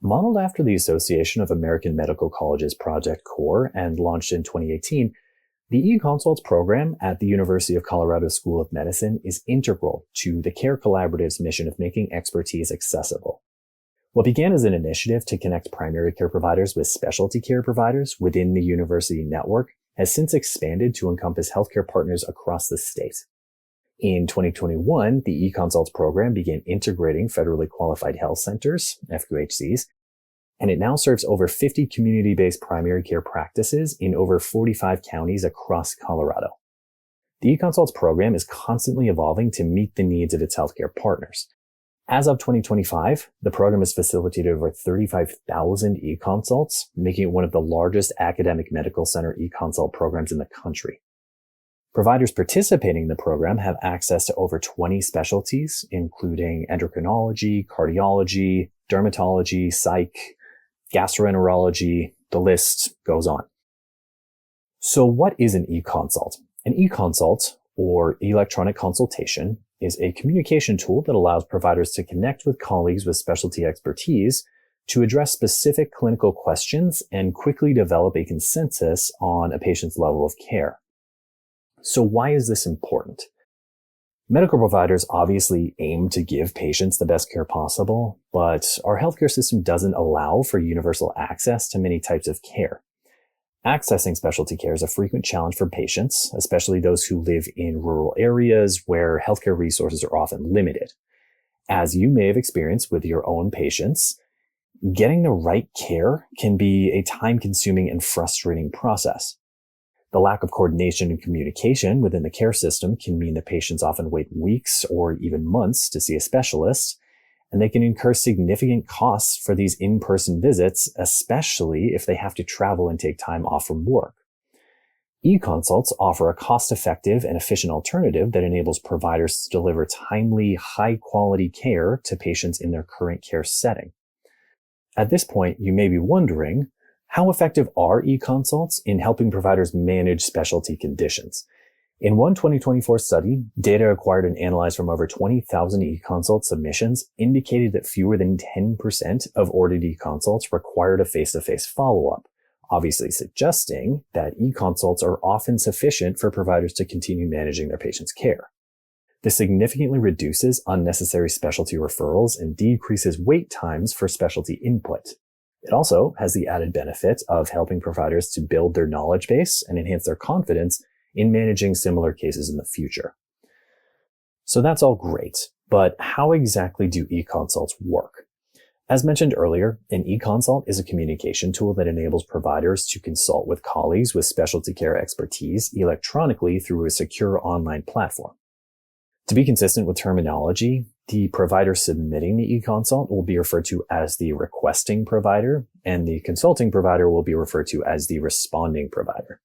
Modeled after the Association of American Medical Colleges Project Core and launched in 2018, the eConsults program at the University of Colorado School of Medicine is integral to the Care Collaborative's mission of making expertise accessible. What began as an initiative to connect primary care providers with specialty care providers within the university network has since expanded to encompass healthcare partners across the state. In 2021, the eConsults program began integrating federally qualified health centers, FQHCs, and it now serves over 50 community-based primary care practices in over 45 counties across Colorado. The eConsults program is constantly evolving to meet the needs of its healthcare partners. As of 2025, the program has facilitated over 35,000 eConsults, making it one of the largest academic medical center eConsult programs in the country. Providers participating in the program have access to over 20 specialties, including endocrinology, cardiology, dermatology, psych, gastroenterology. The list goes on. So what is an eConsult? An eConsult, or electronic consultation, is a communication tool that allows providers to connect with colleagues with specialty expertise to address specific clinical questions and quickly develop a consensus on a patient's level of care. So why is this important? Medical providers obviously aim to give patients the best care possible, but our healthcare system doesn't allow for universal access to many types of care. Accessing specialty care is a frequent challenge for patients, especially those who live in rural areas where healthcare resources are often limited. As you may have experienced with your own patients, getting the right care can be a time-consuming and frustrating process. The lack of coordination and communication within the care system can mean that patients often wait weeks or even months to see a specialist, and they can incur significant costs for these in-person visits, especially if they have to travel and take time off from work. eConsults offer a cost-effective and efficient alternative that enables providers to deliver timely, high-quality care to patients in their current care setting. At this point, you may be wondering, how effective are eConsults in helping providers manage specialty conditions? In one 2024 study, data acquired and analyzed from over 20,000 eConsult submissions indicated that fewer than 10% of ordered eConsults required a face-to-face follow-up, obviously suggesting that eConsults are often sufficient for providers to continue managing their patients' care. This significantly reduces unnecessary specialty referrals and decreases wait times for specialty input. It also has the added benefit of helping providers to build their knowledge base and enhance their confidence in managing similar cases in the future. So that's all great, but how exactly do eConsults work? As mentioned earlier, an eConsult is a communication tool that enables providers to consult with colleagues with specialty care expertise electronically through a secure online platform. To be consistent with terminology, the provider submitting the eConsult will be referred to as the requesting provider, and the consulting provider will be referred to as the responding provider.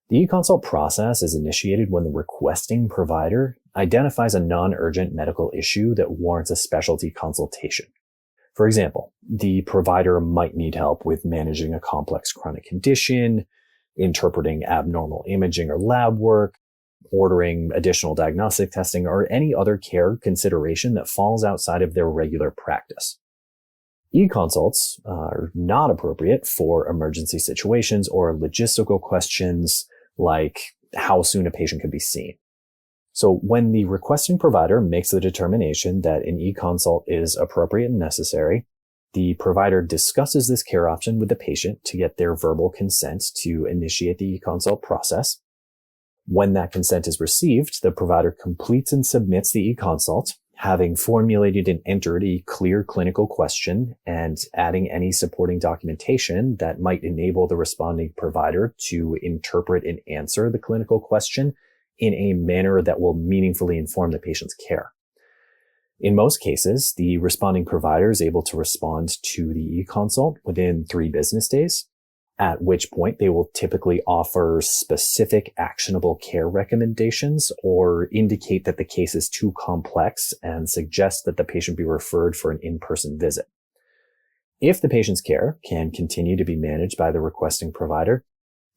The eConsult process is initiated when the requesting provider identifies a non-urgent medical issue that warrants a specialty consultation. For example, the provider might need help with managing a complex chronic condition, interpreting abnormal imaging or lab work, ordering additional diagnostic testing, or any other care consideration that falls outside of their regular practice. eConsults are not appropriate for emergency situations or logistical questions like how soon a patient could be seen. So when the requesting provider makes the determination that an eConsult is appropriate and necessary, the provider discusses this care option with the patient to get their verbal consent to initiate the eConsult process. When that consent is received, the provider completes and submits the eConsult, having formulated and entered a clear clinical question and adding any supporting documentation that might enable the responding provider to interpret and answer the clinical question in a manner that will meaningfully inform the patient's care. In most cases, the responding provider is able to respond to the eConsult within 3 business days, at which point they will typically offer specific actionable care recommendations or indicate that the case is too complex and suggest that the patient be referred for an in-person visit. If the patient's care can continue to be managed by the requesting provider,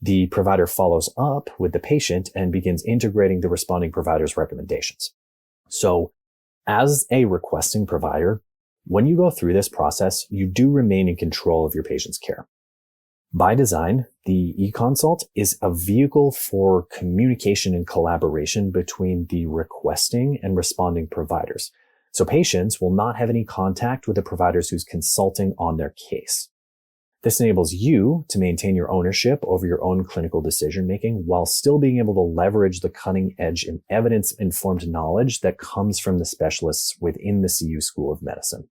the provider follows up with the patient and begins integrating the responding provider's recommendations. So, as a requesting provider, When you go through this process, you do remain in control of your patient's care. By design, the eConsult is a vehicle for communication and collaboration between the requesting and responding providers. So patients will not have any contact with the providers who's consulting on their case. This enables you to maintain your ownership over your own clinical decision-making while still being able to leverage the cutting-edge and evidence-informed knowledge that comes from the specialists within the CU School of Medicine.